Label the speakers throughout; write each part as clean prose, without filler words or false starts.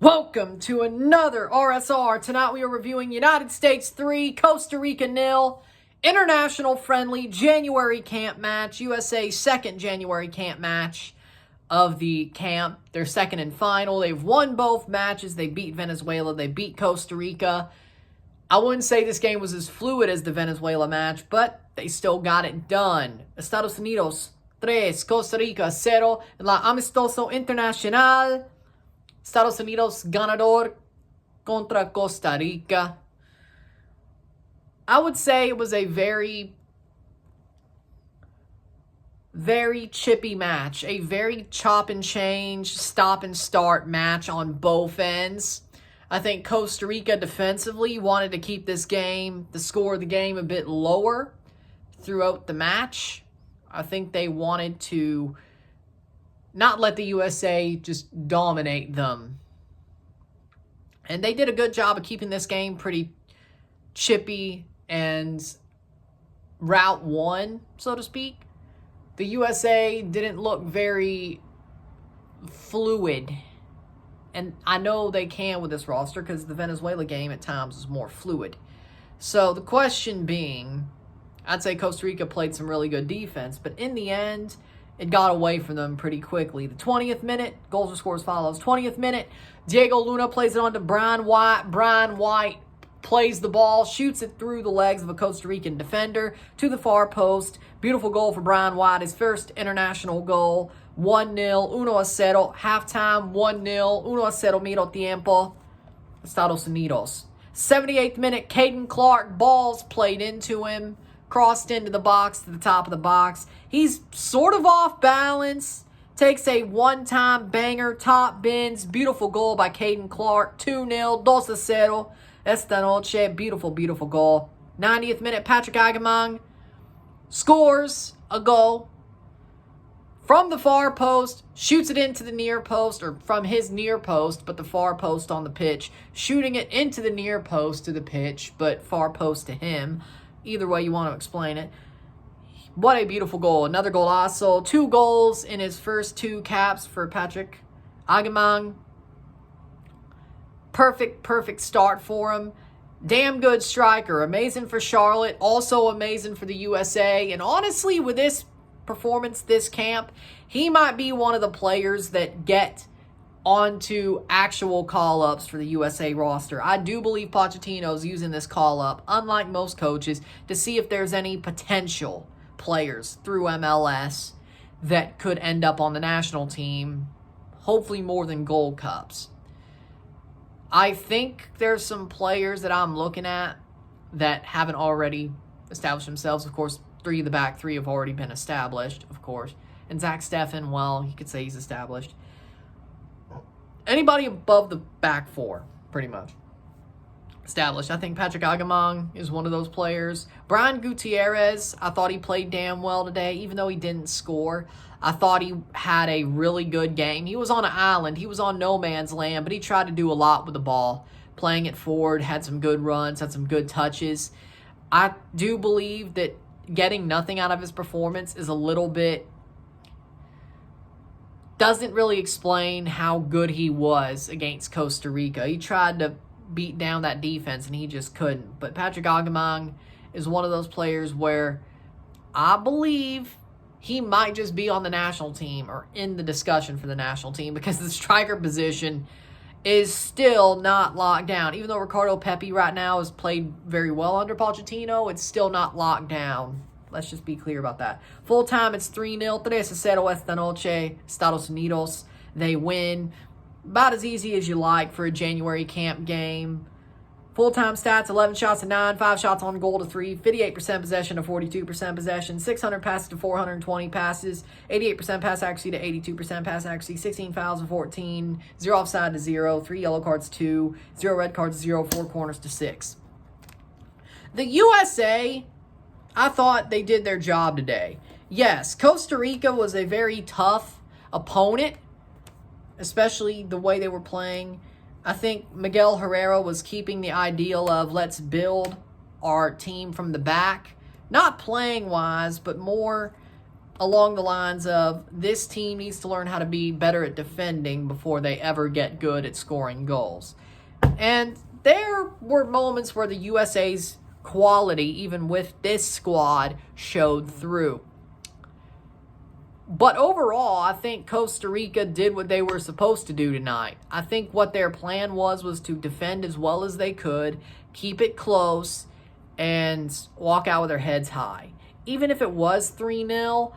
Speaker 1: Welcome to another RSR. Tonight we are reviewing United States 3, Costa Rica 0, international friendly January camp match, USA's second January camp match of the camp. Their second and final. They've won both matches. They beat Venezuela. They beat Costa Rica. I wouldn't say this game was as fluid as the Venezuela match, but they still got it done. Estados Unidos 3, Costa Rica 0, en la Amistoso Internacional. Estados Unidos ganador contra Costa Rica. I would say it was a very chippy match. A very chop and change, stop and start match on both ends. I think Costa Rica defensively wanted to keep this game, the score of the game, a bit lower throughout the match. I think they wanted to not let the USA just dominate them. And they did a good job of keeping this game pretty chippy and route one, so to speak. The USA didn't look very fluid. And I know they can with this roster because the Venezuela game at times is more fluid. So the question being, I'd say Costa Rica played some really good defense, but in the end, it got away from them pretty quickly. The 20th minute, goals were scored as follows. 20th minute, Diego Luna plays it on to Brian White. Brian White plays the ball, shoots it through the legs of a Costa Rican defender to the far post. Beautiful goal for Brian White, his first international goal. 1-0, 1-0, halftime, 1-0, 1-0, medio tiempo, Estados Unidos. 78th minute, Caden Clark, balls played into him, crossed into the box, to the top of the box. He's sort of off balance, takes a one-time banger, top bins, beautiful goal by Caden Clark, 2-0, 2-0, esta noche, beautiful, beautiful goal. 90th minute, Patrick Agamang scores a goal from the far post, shoots it into the near post, or from his near post, but the far post on the pitch, shooting it into the near post to the pitch, but far post to him. Either way you want to explain it. What a beautiful goal. Another golazo. 2 goals in his first 2 caps for Patrick Agamang. Perfect start for him. Damn good striker. Amazing for Charlotte. Also amazing for the USA. And honestly, with this performance, this camp, he might be one of the players that get onto actual call-ups for the USA roster. I do believe Pochettino's using this call-up, unlike most coaches, to see if there's any potential players through MLS that could end up on the national team, hopefully more than Gold Cups. I think there's some players that I'm looking at that haven't already established themselves. Of course, 3 of the back 3 have already been established, of course. And Zach Steffen, well, you could say he's established. Anybody above the back 4, pretty much, established. I think Patrick Agamang is one of those players. Brian Gutierrez, I thought he played damn well today, even though he didn't score. I thought he had a really good game. He was on an island. He was on no man's land, but he tried to do a lot with the ball, playing it forward, had some good runs, had some good touches. I do believe that getting nothing out of his performance is a little bit, doesn't really explain how good he was against Costa Rica. He tried to beat down that defense, and he just couldn't. But Patrick Agamang is one of those players where I believe he might just be on the national team or in the discussion for the national team, because the striker position is still not locked down. Even though Ricardo Pepi right now has played very well under Pochettino, it's still not locked down. Let's just be clear about that. Full time, it's 3-0, 3-0 esta noche, Estados Unidos. They win. About as easy as you like for a January camp game. Full-time stats, 11 shots to 9, 5 shots on goal to 3, 58% possession to 42% possession, 600 passes to 420 passes, 88% pass accuracy to 82% pass accuracy, 16 fouls to 14, 0 offside to 0, 3 yellow cards to 2, 0 red cards to 0, 4 corners to 6. The USA, I thought they did their job today. Yes, Costa Rica was a very tough opponent, especially the way they were playing. I think Miguel Herrera was keeping the ideal of let's build our team from the back. Not playing wise, but more along the lines of this team needs to learn how to be better at defending before they ever get good at scoring goals. And there were moments where the USA's quality, even with this squad, showed through. But overall, I think Costa Rica did what they were supposed to do tonight. I think what their plan was to defend as well as they could, keep it close, and walk out with their heads high. Even if it was 3-0,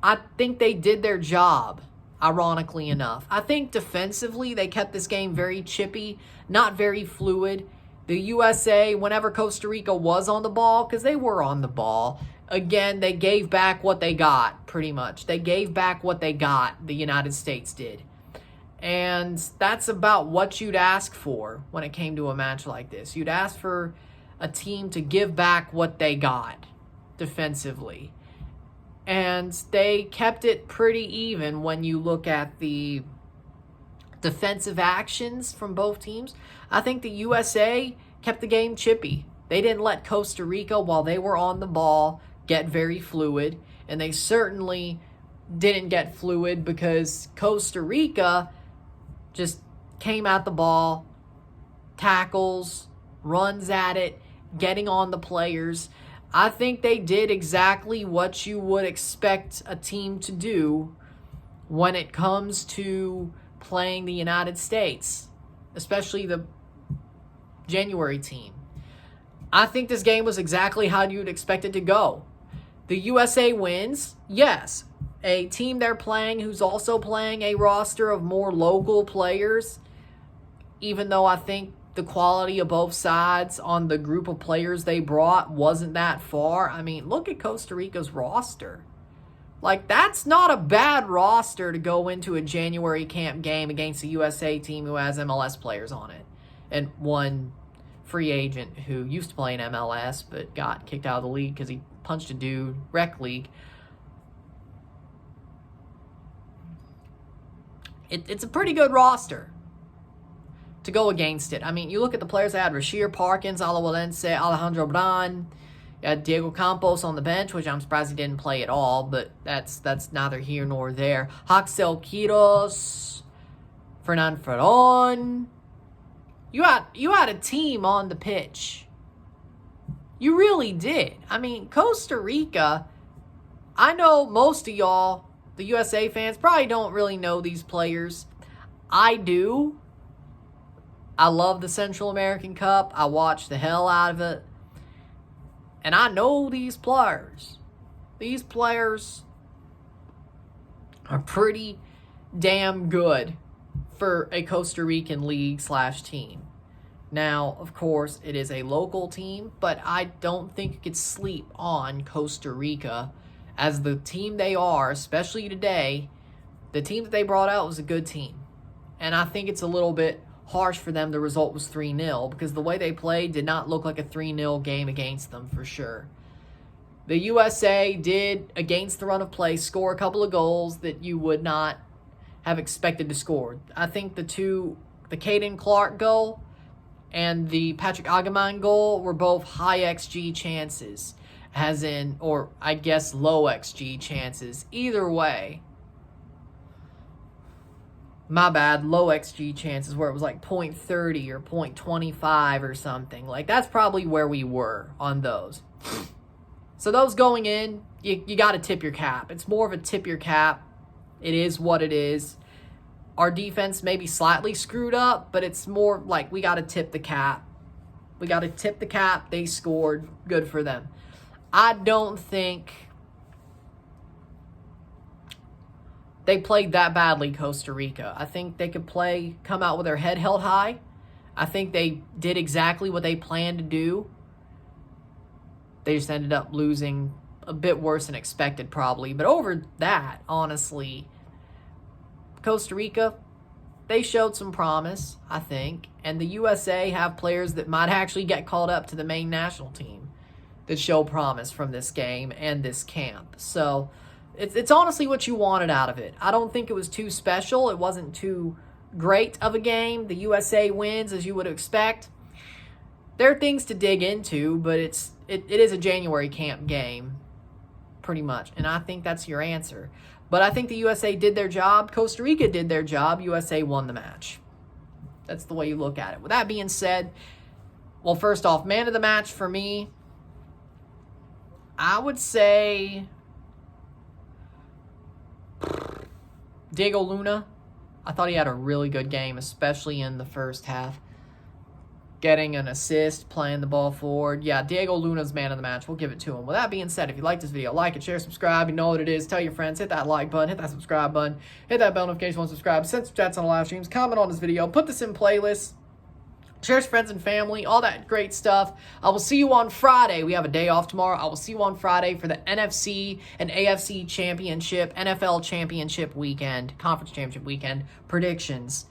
Speaker 1: I think they did their job, ironically enough. I think defensively, they kept this game very chippy, not very fluid. The USA, whenever Costa Rica was on the ball, because they were on the ball, again, they gave back what they got, pretty much. They gave back what they got, the United States did. And that's about what you'd ask for when it came to a match like this. You'd ask for a team to give back what they got defensively. And they kept it pretty even when you look at the defensive actions from both teams. I think the USA kept the game chippy. They didn't let Costa Rica, while they were on the ball, get very fluid. And they certainly didn't get fluid because Costa Rica just came at the ball, tackles, runs at it, getting on the players. I think they did exactly what you would expect a team to do when it comes to playing the United States, especially the January team. I think this game was exactly how you'd expect it to go. The USA wins, yes. A team they're playing who's also playing a roster of more local players, even though I think the quality of both sides on the group of players they brought wasn't that far. I mean, look at Costa Rica's roster. Like, that's not a bad roster to go into a January camp game against a USA team who has MLS players on it. And one free agent who used to play in MLS but got kicked out of the league because he punched a dude, rec league. It's a pretty good roster to go against it. I mean, you look at the players they had: Rashir Parkins, Alawalense, Alejandro Bran. You had Diego Campos on the bench, which I'm surprised he didn't play at all, but that's neither here nor there. Haxel Quiros, Fernan Ferron. You had a team on the pitch. You really did. I mean, Costa Rica, I know most of y'all, the USA fans, probably don't really know these players. I do. I love the Central American Cup. I watch the hell out of it. And I know these players. These players are pretty damn good for a Costa Rican league/team. Now, of course, it is a local team, but I don't think you could sleep on Costa Rica as the team they are, especially today. The team that they brought out was a good team. And I think it's a little bit harsh for them the result was 3-0 because the way they played did not look like a 3-0 game against them for sure. The USA did, against the run of play, score a couple of goals that you would not have expected to score. I think the Caden Clark goal and the Patrick Agaman goal were both high XG chances, as in, or I guess low XG chances. Either way, my bad, low XG chances where it was like 0.30 or 0.25 or something. Like, that's probably where we were on those. So those going in, you got to tip your cap. It's more of a tip your cap. It is what it is. Our defense may be slightly screwed up, but it's more like we got to tip the cap. We got to tip the cap. They scored. Good for them. I don't think they played that badly, Costa Rica. I think they could come out with their head held high. I think they did exactly what they planned to do. They just ended up losing a bit worse than expected, probably. But over that, honestly, Costa Rica, they showed some promise, I think. And the USA have players that might actually get called up to the main national team that show promise from this game and this camp. So it's honestly what you wanted out of it. I don't think it was too special. It wasn't too great of a game. The USA wins, as you would expect. There are things to dig into, but it is a January camp game. pretty much. And I think that's your answer. But I think the USA did their job. Costa Rica did their job. USA won the match. That's the way you look at it. With that being said, well, first off, man of the match for me, I would say Diego Luna. I thought he had a really good game, especially in the first half. Getting an assist, playing the ball forward. Yeah, Diego Luna's man of the match. We'll give it to him. With that being said, if you like this video, like it, share, subscribe. You know what it is. Tell your friends. Hit that like button. Hit that subscribe button. Hit that bell notification once subscribed. Send some chats on the live streams. Comment on this video. Put this in playlists. Share with friends and family. All that great stuff. I will see you on Friday. We have a day off tomorrow. I will see you on Friday for the NFC and AFC Championship, NFL Championship weekend, Conference Championship weekend predictions.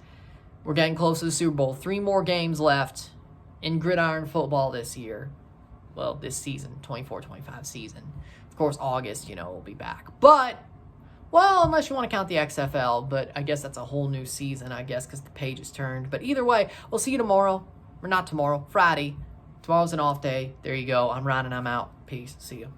Speaker 1: We're getting close to the Super Bowl. 3 more games left in gridiron football this year. Well, this season, 24-25 season. Of course, August, we'll be back. But, well, unless you want to count the XFL, but I guess that's a whole new season, because the page is turned. But either way, we'll see you tomorrow. Or not tomorrow, Friday. Tomorrow's an off day. There you go. I'm Ryan and I'm out. Peace. See you.